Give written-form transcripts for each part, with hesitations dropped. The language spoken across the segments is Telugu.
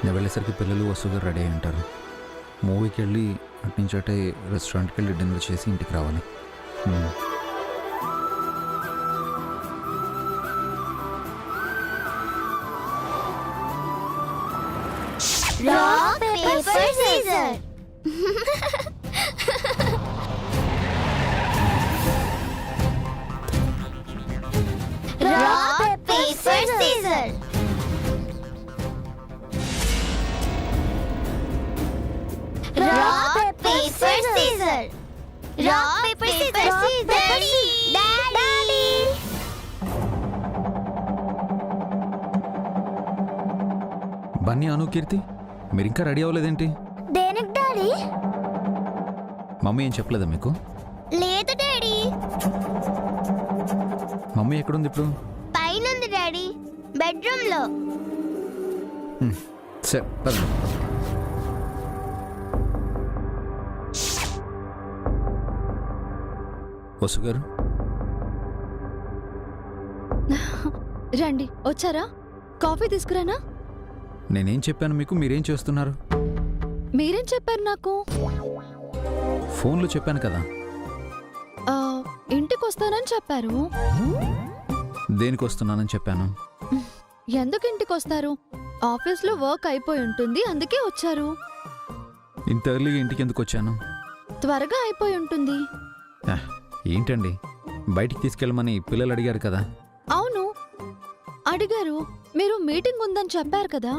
నేను వెళ్ళేసరికి పిల్లలు వస్తువుగా రెడీ అయి ఉంటారు. మూవీకి వెళ్ళి అటు నుంచి అటే రెస్టారెంట్కి వెళ్ళి డిన్నర్ చేసి ఇంటికి రావాలి. Rock, paper, scissors. Rock, paper, scissors. Rock, paper, scissors. Rock, paper, scissors. Daddy. Daddy. Bunny, అను, కీర్తి మీరు ఇంకా రెడీ అవ్వలేదేంటి? దేనికి డాడీ? మమ్మీ ఏం చెప్పలేదా మీకు? లేదు డాడీ. మమ్మీ ఎక్కడుంది ఇప్పుడు? పైన ఉంది డాడీ, బెడ్రూమ్ లో. సరే పదండి. వసు గారు రండి. వచ్చారా? కాఫీ తీసుకురానా? నేనేం చెప్పాను మీకు? మీరేం చేస్తున్నారు? మీరేం చెప్పారు నాకు? ఫోన్లో చెప్పాను కదా. ఆ, ఇంటికి వస్తానని చెప్పారు. దేనికి వస్తున్నానని చెప్పాను? ఎందుకు ఇంటికి వస్తారు? ఆఫీస్లో వర్క్ అయిపోయి ఉంటుంది, అందుకే వచ్చారు. ఇంత ఎర్లీగా ఇంటికి ఎందుకు వచ్చాను? త్వరగా అయిపోయి ఉంటుంది. ఏంటండి, బయటికి తీసుకెళ్ళమని పిల్లలు అడిగారు కదా. అవును, అడిగారు. మీరు మీటింగ్ ఉందని చెప్పారు కదా.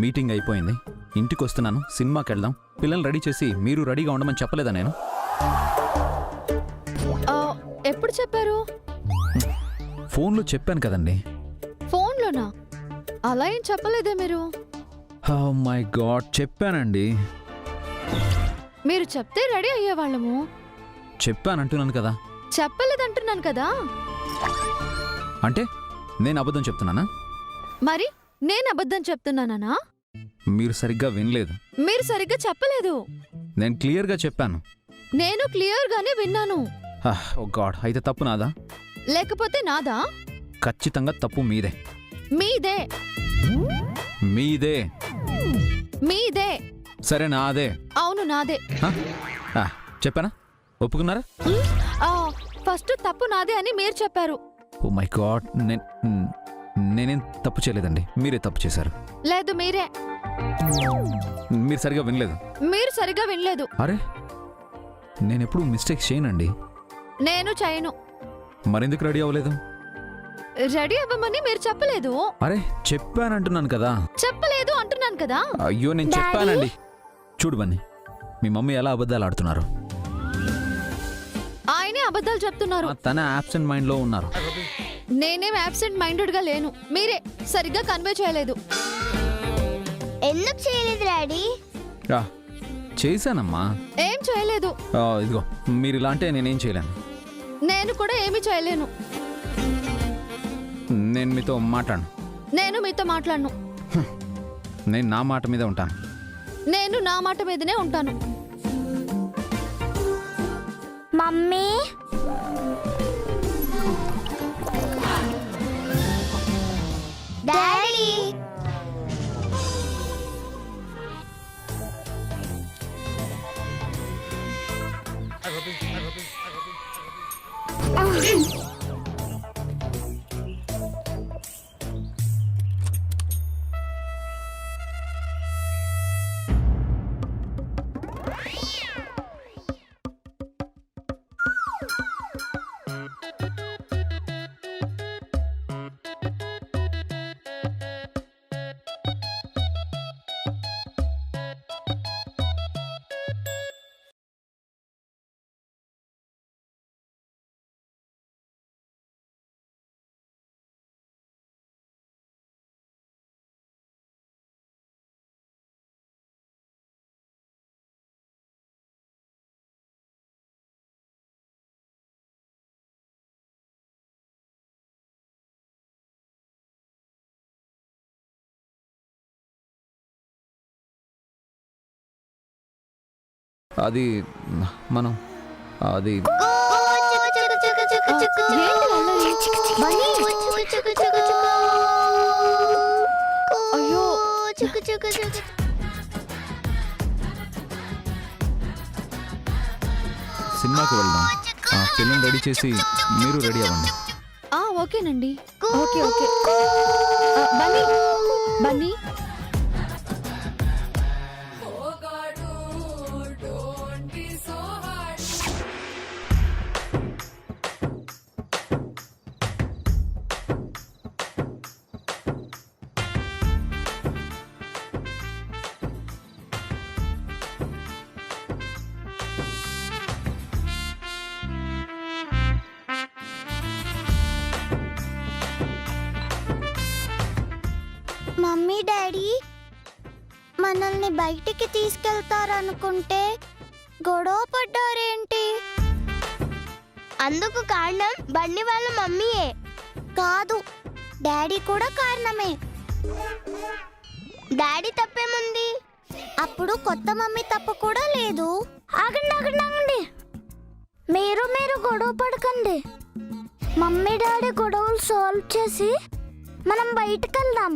మీటింగ్ అయిపోయింది, ఇంటికి వస్తున్నాను, సినిమాకి వెళ్దాం, పిల్లల్ని రెడీ చేసి మీరు రెడీగా ఉండమని చెప్పలేదా నేను? ఆ, ఎప్పుడు చెప్పారు? ఫోన్లో చెప్పాను కదండి. ఫోన్లోనా? అలా ఏం చెప్పలేదే మీరు. ఓ మై గాడ్, చెప్పానండి. మీరు చెప్తే రెడీ అయ్యేవాళ్ళము. చెప్పానంటున్నాను కదా. చెప్పలేదంటున్నాను కదా. అంటే నేను అబద్ధం చెప్తున్నానా? మరి నేను అబద్ధం చెప్తున్నానా? మీరు సరిగ్గా వినలేదు. మీరు సరిగ్గా చెప్పలేదు. నేను క్లియర్గా చెప్పాను. నేను క్లియర్గానే విన్నాను. ఓ గాడ్, అయితే తప్పు నాదా? లేకపోతే నాదా? ఖచ్చితంగా తప్పు మీదే. మీదే. మీదే. మీదే. సరే నాదే. అవును, నాదే. చెప్పానా? ఒప్పుకున్నారా? ఆ, ఫస్ట్ తప్పు నాదే అని మీరు చెప్పారు. ఓ మై గాడ్, నేనేం తప్పు చేయలేదండి, మీరే తప్పు చేశారు. లేదు, మీరే. మీరు సరిగా వినలేదు. మీరు సరిగా వినలేదు. అరే, నేనెప్పుడు మిస్టేక్స్ చేయనండి. నేను చేయను. మరెందుకు రెడీ అవ్వలేదు? రెడీ అవ్వమని మీరు చెప్పలేదు. అరే, చెప్పానంటున్నాను కదా. చెప్పలేదు అంటున్నాను కదా. అయ్యో, నేను చెప్పానండి. చూడు బన్నీ, మీ మమ్మీ ఎలా అబద్ధాలు ఆడుతున్నారు. ఆయనే అబద్ధాలు చెప్తున్నారు. తన యాబ్సెంట్ మైండ్ లో ఉన్నారు. నేనేం యాబ్సెంట్ మైండెడ్ గా లేను. మీరే సరిగ్గా కన్వే చేయలేదు. ఎందుకు చేయలేదు డాడీ? చేశానమ్మా. ఏం చేయలేదు. ఇదిగో, మీరు ఇలా అంటే నేనేం చేయలేను. నేను కూడా ఏమీ చేయలేను. నేను మీతో మాట్లాడను. నేను మీతో మాట్లాడను. నేను నా మాట మీద ఉంటాను. నేను నా మాట మీదనే ఉంటాను. మమ్మీ, డాడీ, అది మనం అది అయ్యో, చుకు చుకు సినిమాకి వెళ్దాం. పిల్లల్ని రెడీ చేసి మీరు రెడీ అవ్వండి. ఓకేనండి. Okay okay. Bunny Bunny mummy daddy మనల్ని బయటికి తీసుకెళ్తారనుకుంటే గొడవ పడ్డారేంటి? అందుకు కారణం బండి వాళ్ళ మమ్మీయే కాదు, డాడీ కూడా కారణమే. డాడీ తప్పేముంది? అప్పుడు కొత్త మమ్మీ తప్పు కూడా లేదు. ఆగండి ఆగండి ఆగండి, మీరు గొడవ పడకండి. మమ్మీ డాడీ గొడవలు సాల్వ్ చేసి మనం బయటకు వెళ్దాం.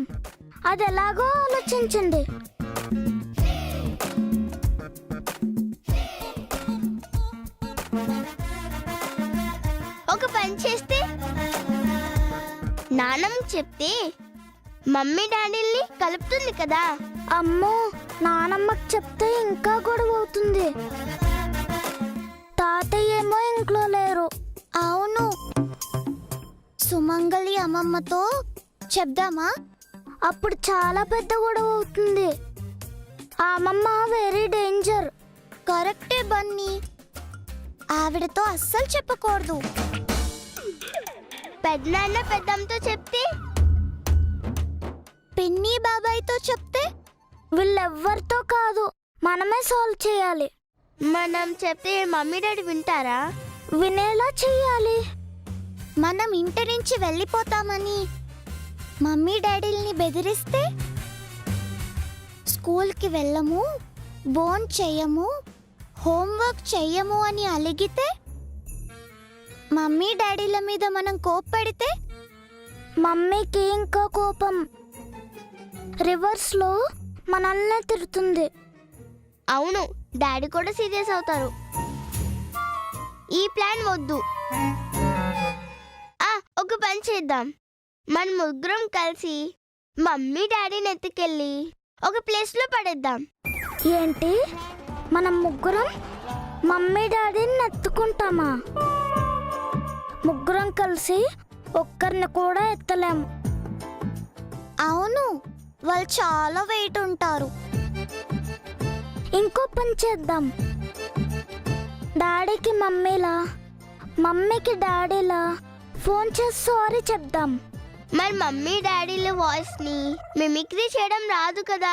అది ఎలాగో ఆలోచించండి. ఒక పని చేస్తే నానమ్మ చెప్తే మమ్మీ డాడీల్ని కలుపుతుంది కదా. అమ్మో, నానమ్మకి చెప్తే ఇంకా గొడవ అవుతుంది. తాతయ్య ఏమో ఇంట్లో లేరు. అవును, సుమంగళి అమ్మమ్మతో చెప్దామా? అప్పుడు చాలా పెద్ద గొడవ అవుతుంది. ఆ అమ్మమ్మ వెరీ డేంజర్. కరెక్టే బన్నీ, ఆవిడతో అస్సలు చెప్పకూడదు. పెద్దనాన్న పెద్దమ్మతో చెప్తే, పిన్ని బాబాయ్తో చెప్తే, వీళ్ళెవ్వరితో కాదు, మనమే సాల్వ్ చేయాలి. మనం చెప్తే మమ్మీ డాడీ వింటారా? వినేలా చెయ్యాలి. మనం ఇంటి నుంచి వెళ్ళిపోతామని మమ్మీ డాడీల్ని బెదిరిస్తే, స్కూల్కి వెళ్ళము, బోన్ చెయ్యము, హోంవర్క్ చెయ్యము అని అలిగితే, మమ్మీ డాడీల మీద మనం కోప్పడితే, మమ్మీకి ఇంకా కోపం రివర్స్లో మనల్ని తిడుతుంది. అవును, డాడీ కూడా సీరియస్ అవుతారు. ఈ ప్లాన్ వద్దు. ఒక పని చేద్దాం, మన ముగ్గురం కలిసి మమ్మీ డాడీని ఎత్తుకెళ్ళి ఒక ప్లేస్లో పడేద్దాం. ఏంటి, మనం ముగ్గురం మమ్మీ డాడీని ఎత్తుకుంటామా? ముగ్గురం కలిసి ఒక్కరిని కూడా ఎత్తలేము. అవును, వాళ్ళు చాలా వెయిట్ ఉంటారు. ఇంకో పని చేద్దాం, డాడీకి మమ్మీలా, మమ్మీకి డాడీలా ఫోన్ చేసి సారీ చెప్దాం. మరి మమ్మీ డాడీల వాయిస్ ని మిమిక్రీ చేయడం రాదు కదా,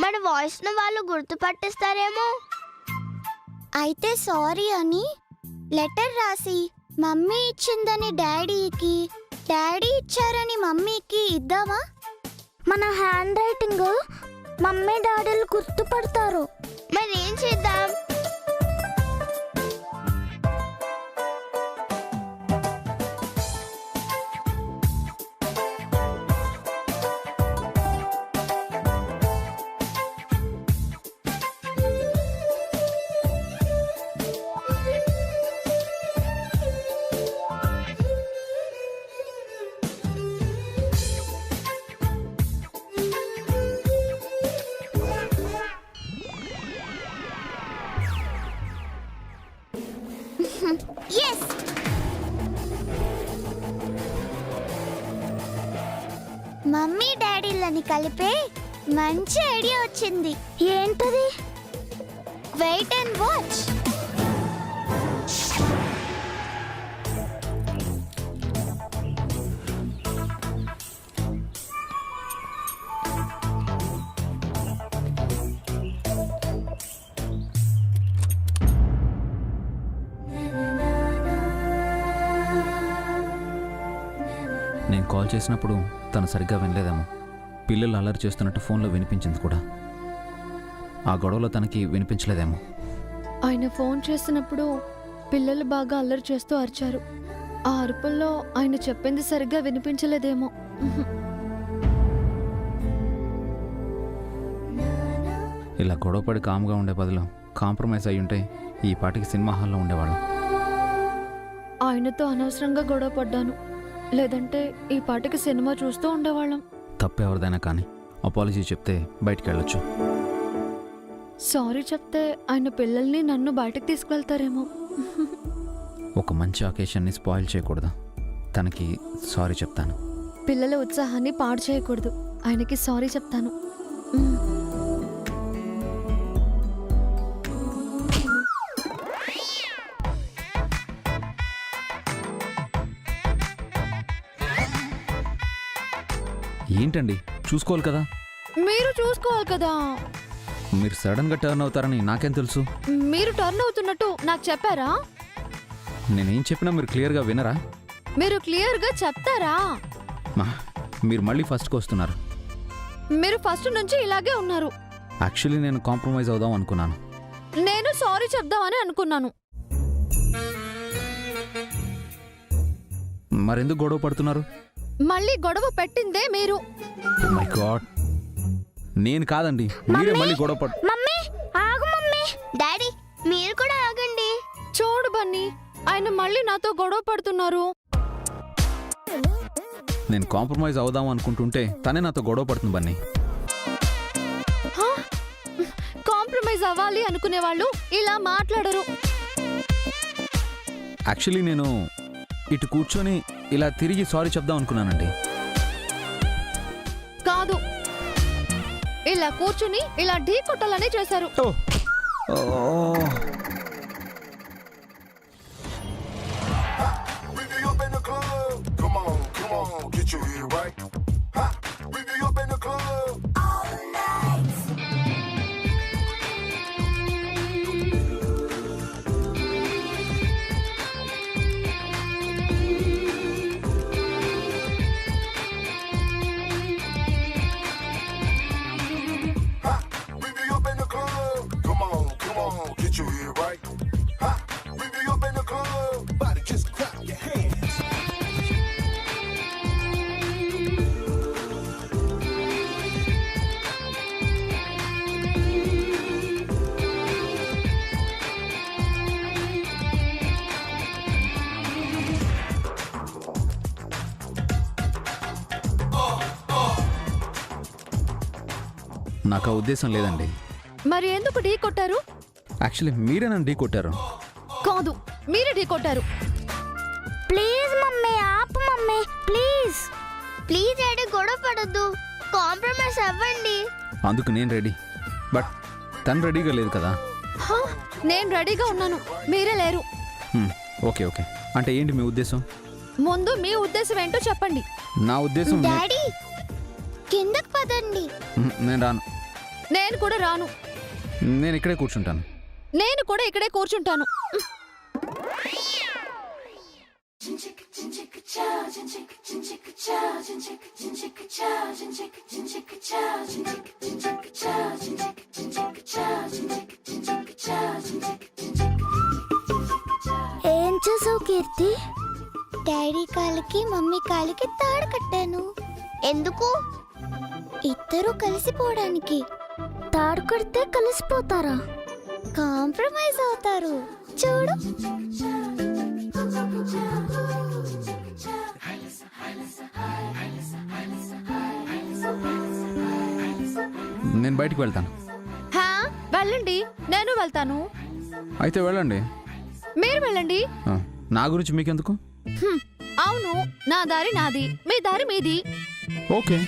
మన వాయిస్ ను వాళ్ళు గుర్తుపట్టేస్తారేమో. అయితే సారీ అని లెటర్ రాసి మమ్మీ ఇచ్చిందని డాడీకి, డాడీ ఇచ్చారని మమ్మీకి ఇద్దామా? మన హ్యాండ్ రైటింగ్ మమ్మీ డాడీలు గుర్తుపడతారు. మరి ఏం చేద్దాం? ఎస్, మమ్మీ డాడీలని కలిపే మంచి ఐడియా వచ్చింది. ఏంటది? Wait and watch. నేను కాల్ చేసినప్పుడు తను సరిగ్గా వినలేదేమో. పిల్లలు అల్లరి చేస్తున్నట్టు ఫోన్లో వినిపించింది కూడా. ఆ గొడవలో తనకి వినిపించలేదేమో. ఆయన ఫోన్ చేసినప్పుడు పిల్లలు బాగా అల్లరి చేస్తూ అరిచారు. ఆ అరుపుల్లో ఆయన చెప్పింది సరిగ్గా వినిపించలేదేమో. ఇలా గొడవపడి కామ్గా ఉండే బదులు కాంప్రమైజ్ అయ్యి ఉంటే ఈ పాటికి సినిమా హాల్లో ఉండేవాళ్ళం. ఆయనతో అనవసరంగా గొడవ పడ్డాను. లేదంటే ఈ పాటికి సినిమా చూస్తూ ఉండేవాళ్ళం. తప్పెవరిదైనా కానీ అపాలజీ చెప్తే బయటికి వెళ్ళొచ్చు. సారీ చెప్తే ఆయన పిల్లల్ని నన్ను బయటకు తీసుకువెళ్తారేమో. ఒక మంచి అకేషన్ని స్పాయిల్ చేయకూడదు. తనకి సారీ చెప్తాను. పిల్లల ఉత్సాహాన్ని పాడు చేయకూడదు. ఆయనకి సారీ చెప్తాను. మ్. ఏంటండి, చూసుకోవాలి కదా. మీరు చూసుకోవాలి కదా. మీరు సడన్గా టర్న్ అవుతారని నాకేం తెలుసు? మీరు టర్న్ అవుతున్నట్టు నాకు చెప్పారా? నేనేం చెప్పినా మీరు క్లియర్గా వినరా? మీరు క్లియర్గా చెప్తారా? మీరు మళ్ళీ ఫస్ట్కి వస్తున్నారు. మీరు ఫస్ట్ నుంచి ఇలాగే ఉన్నారు. యాక్చువల్లీ నేను కాంప్రమైజ్ అవుదాం అనుకున్నాను. నేను సారీ చెప్దామని అనుకున్నాను. మరెందుకు గొడవ పడుతున్నారు? మళ్ళీ గొడవ పెట్టిందే మీరు. మై గాడ్, నేను కాదండి, మీరే మళ్ళీ గొడవ పడు. మమ్మీ ఆగు మమ్మీ. డాడీ మీరు కూడా ఆగండి. చూడు బన్నీ, ఆయన మళ్ళీ నాతో గొడవ పడుతున్నారు. నేను కాంప్రమైజ్ అవుదాం అనుకుంటుంటే తనే నాతో గొడవ పడుతుంది బన్నీ. హా? కాంప్రమైజ్ అవ్వాలి అనుకునే వాళ్ళు ఇలా మాట్లాడరు. యాక్చువల్లీ నేను ఇటు కూర్చొని ఇలా తిరిగి సారీ చెప్దాం అనుకున్నానండి. కాదు, ఇలా కూర్చుని ఇలా ఢీ కొట్టాలని చేశారు. We be up in the club. Come on, get your head right. Ha! We be up in the club. Ha! We be up in the club. Come on, get your head right. Ha! We be up in the club. Body just clap your hands. నాకు ఆ ఉద్దేశం లేదండి. మరి ఎందుకు ఢీ కొట్టారు? యాక్చువల్లీ మీరే నన్ను ఢీ కొట్టారు. కాదు, మీరే ఢీ కొట్టారు. ప్లీజ్ మమ్మీ ఆపు మమ్మీ ప్లీజ్. ప్లీజ్ డాడీ గొడవ పడద్దు. కాంప్రమైజ్ అవ్వండి. అందుకు నేను రెడీ, బట్ తను రెడీగా లేదు కదా. హా? నేను రెడీగా ఉన్నాను, మీరే లేరు. ఓకే ఓకే, అంటే ఏంటి మీ ఉద్దేశం? ముందు మీ ఉద్దేశం ఏంటో చెప్పండి. నా ఉద్దేశం డాడీ కిందకు పదండి. నేను రాను. నేను కూడా రాను. నేను ఇక్కడే కూర్చుంటాను. నేను కూడా ఇక్కడే కూర్చుంటాను. ఏం చేసావు కీర్తి? డాడీ కాలికి మమ్మీ కాలికి తాడు కట్టాను. ఎందుకు? ఇద్దరు కలిసిపోవడానికి. తాడు కడితే కలిసిపోతారా? కాంప్రమైజ్ అవుతారు. చూడు. నేను బయటికి వెళ్తాను. హా? వెళ్ళండి, నేను వెళ్తాను. అయితే వెళ్ళండి. మీరు వెళ్ళండి. నా గురించి మీకెందుకు? అవును, నా దారి నాది, మీ దారి మీది. ఓకే.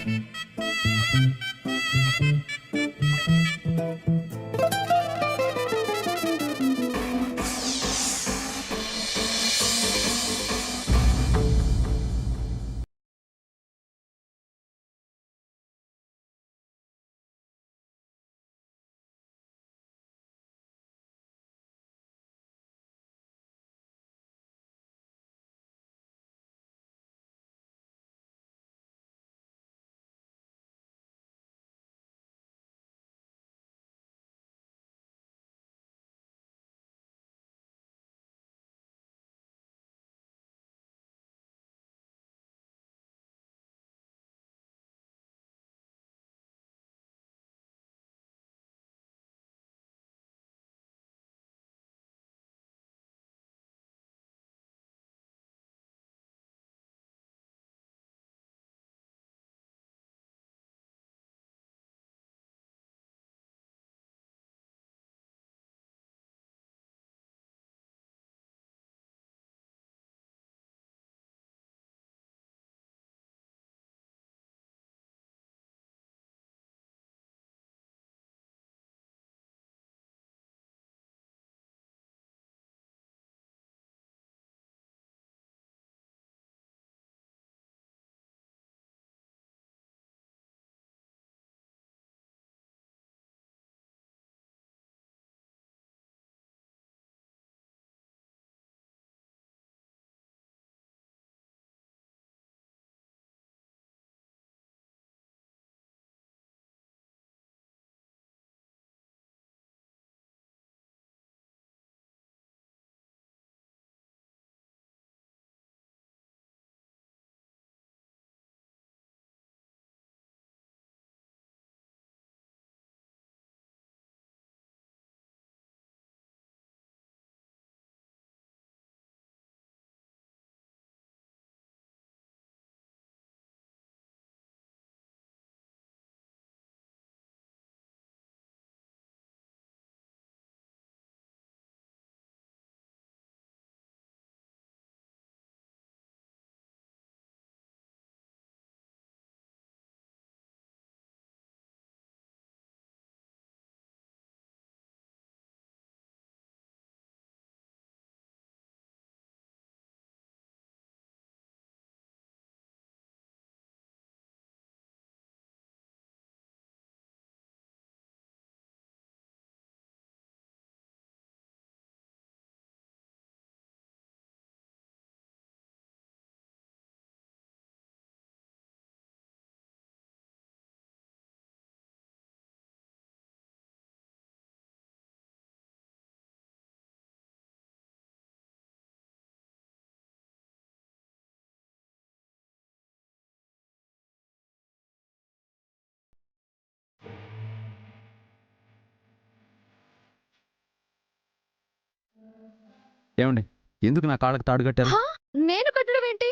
ఏమండి ఎందుకు నా కాళ్ళకి తాడు కట్టారు? హా? నేను కట్టడం ఏంటి?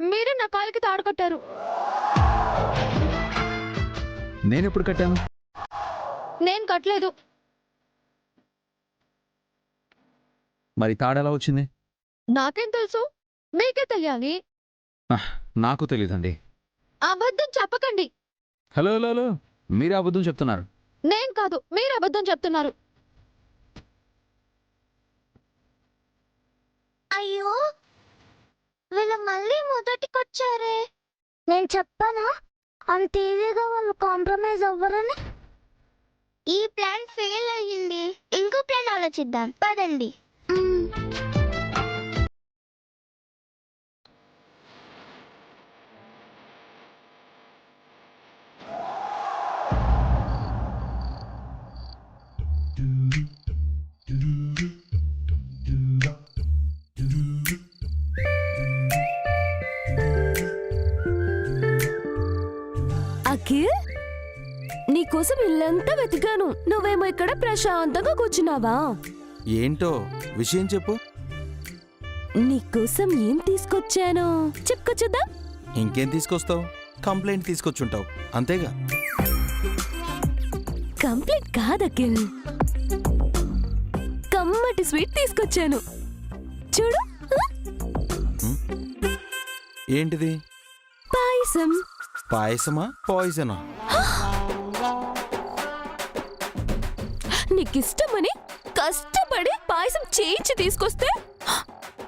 మీరే నా కాలికి తాడు కట్టారు. నేను ఎప్పుడు కట్టాను? నేను కట్టలేదు. మరి తాడు ఎలా వచ్చింది? నాకేం తెలుసు? మీకే తెలియాలి. నాకు తెలీదండి. అబద్ధం చెప్పకండి. హలో హలో హలో, మీరే అబద్ధం చెప్తున్నారు. నేను కాదు, మీరు అబద్ధం చెప్తున్నారు. అయ్యో వీళ్ళు మళ్ళీ మొదటికొచ్చారే. నేను చెప్పానా అంత ఈజీగా వాళ్ళు కాంప్రమైజ్ అవ్వరని? ఈ ప్లాన్ ఫెయిల్ అయ్యింది. ఇంకో ప్లాన్ ఆలోచిద్దాం పదండి. అఖిల్, నీకోసం ఇల్లంతా వెతికాను. నువ్వేమో ఇక్కడ ప్రశాంతంగా కూర్చున్నావా? ఏంటో విషయం చెప్పు. నీకోసం ఏం తీసుకొచ్చాను చెప్పుకొచ్చుద్దా? ఇంకేం తీసుకొస్తావు? కంప్లైంట్ తీసుకొచ్చుంటావు అంతేగా. కంప్లీట్ కాదు అఖిల్, కమ్మటి స్వీట్ తీసుకొచ్చాను చూడు. ఏంటిది? పాయసం. పాయసమా పాయిజనా? నీకిష్టమని కష్టపడి పాయసం చేయించి తీసుకొస్తే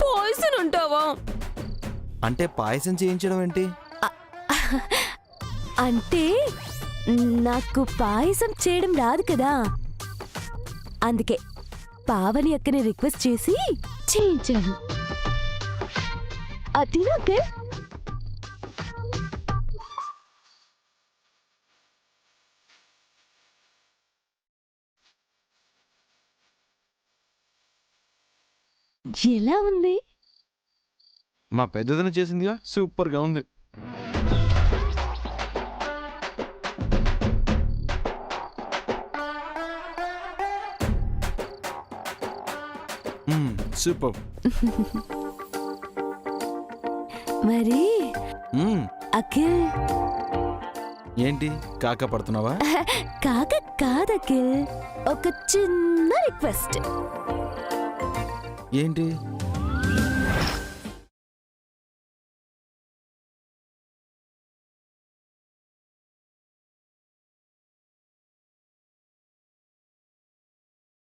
పాయసం ఉంటావా? అంటే పాయసం చేయించడం ఏంటి? అంటే నాకు పాయసం చేయడం రాదు కదా, అందుకే పావని అక్కని రిక్వెస్ట్ చేసి చేయించాను. అది నాకే. ఎలా ఉంది? మా పెద్దదన చేసిందిగా, సూపర్గా ఉంది. సూపర్. మరి అఖిల్, ఏంటి కాక పడుతున్నావా? కాక కాదు అఖిల్, ఒక చిన్న రిక్వెస్ట్. ఏంటి?